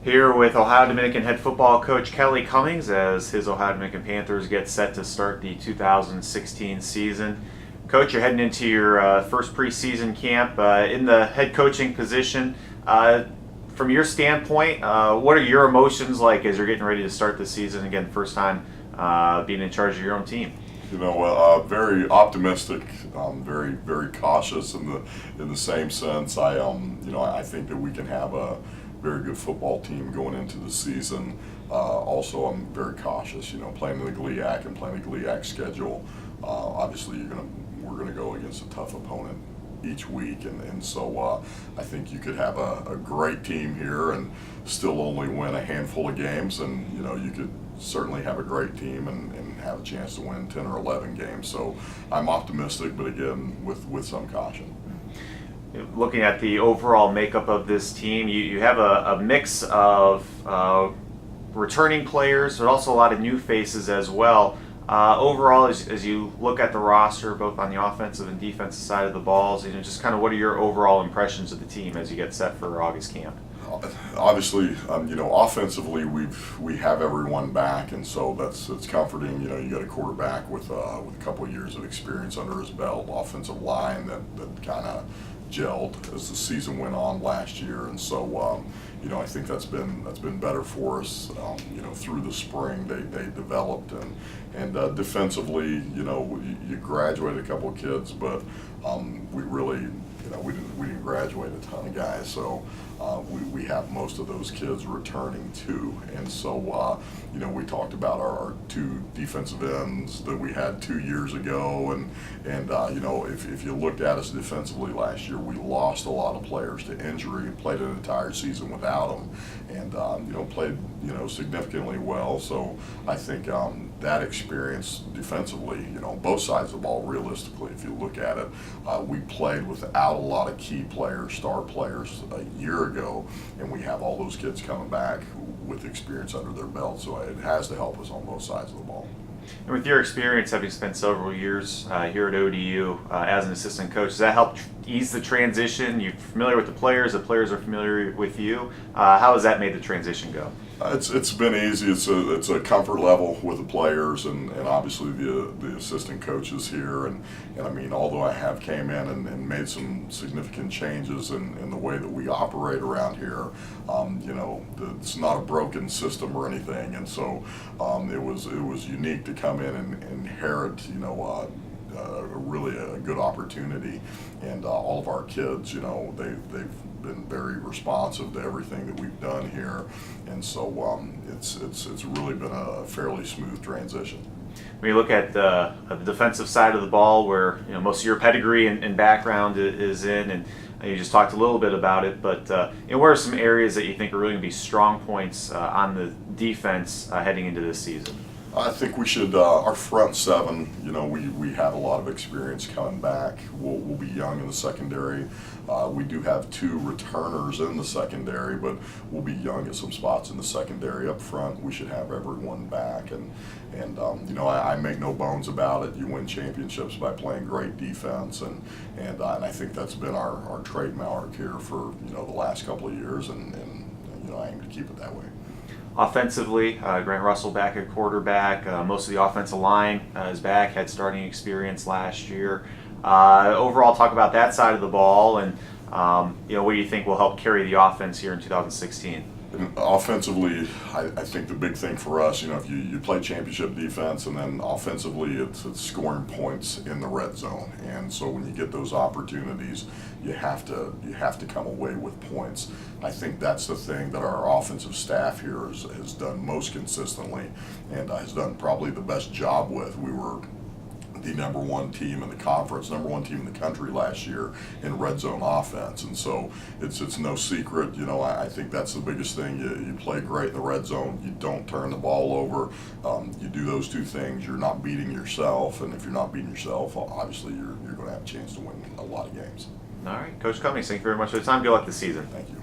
Here with Ohio Dominican head football coach Kelly Cummings as his Ohio Dominican Panthers get set to start the 2016 season. Coach, you're heading into your first preseason camp in the head coaching position. From your standpoint, what are your emotions like as you're getting ready to start the season? Again, first time being in charge of your own team. Very optimistic, very very cautious in the same sense. I think that we can have a very good football team going into the season. Also, I'm very cautious. Playing in the GLIAC and playing the GLIAC schedule. Obviously, we're gonna go against a tough opponent each week, and so I think you could have a great team here and still only win a handful of games, and you could certainly have a great team and have a chance to win 10 or 11 games. So I'm optimistic, but again with some caution. Looking at the overall makeup of this team, you have a mix of returning players, but also a lot of new faces as well. Overall, as you look at the roster, both on the offensive and defensive side of the balls, just kind of what are your overall impressions of the team as you get set for August camp? Obviously, offensively we have everyone back, and so it's comforting. You got a quarterback with a couple of years of experience under his belt, offensive line that kind of gelled as the season went on last year, and so I think that's been better for us. Through the spring they developed, and defensively, you graduated a couple of kids, but we really we didn't graduate a ton of guys, so we have most of those kids returning too, and so we talked about our two defensive ends that we had 2 years ago, and if you looked at us defensively last year, we lost a lot of players to injury, played an entire season without them, and played significantly well. So I think that experience defensively, both sides of the ball, realistically, if you look at it, we played without a lot of key players, star players a year ago, and we have all those kids coming back with experience under their belt, so it has to help us on both sides of the ball. And with your experience, having spent several years here at ODU as an assistant coach, does that help ease the transition? You're familiar with the players are familiar with you. How has that made the transition go? It's been easy. It's a comfort level with the players, and obviously the assistant coaches here, and I mean, although I have came in and made some significant changes in the way that we operate around here, it's not a broken system or anything, and so it was unique to come in and inherit really a good opportunity, and all of our kids, they've been very responsive to everything that we've done here, and so it's really been a fairly smooth transition. When you look at the defensive side of the ball, where most of your pedigree and background is in, and you just talked a little bit about it, but where are some areas that you think are really going to be strong points on the defense heading into this season? I think we should, our front seven, we have a lot of experience coming back. We'll be young in the secondary. We do have 2 returners in the secondary, but we'll be young at some spots in the secondary. Up front, we should have everyone back. And I make no bones about it. You win championships by playing great defense, and I think that's been our trademark here for the last couple of years, and I aim to keep it that way. Offensively, Grant Russell back at quarterback. Most of the offensive line is back, had starting experience last year. Overall, talk about that side of the ball, and what do you think will help carry the offense here in 2016? Offensively, I think the big thing for us, if you play championship defense, and then offensively it's scoring points in the red zone, and so when you get those opportunities, you have to come away with points. I think that's the thing that our offensive staff here has done most consistently, and has done probably the best job with. We were the number 1 team in the conference, number 1 team in the country last year in red zone offense, and so it's no secret. I think that's the biggest thing. You play great in the red zone. You don't turn the ball over. You do those 2 things. You're not beating yourself, and if you're not beating yourself, obviously you're going to have a chance to win a lot of games. All right, Coach Cummings, thank you very much for the time. Good luck this season. Thank you.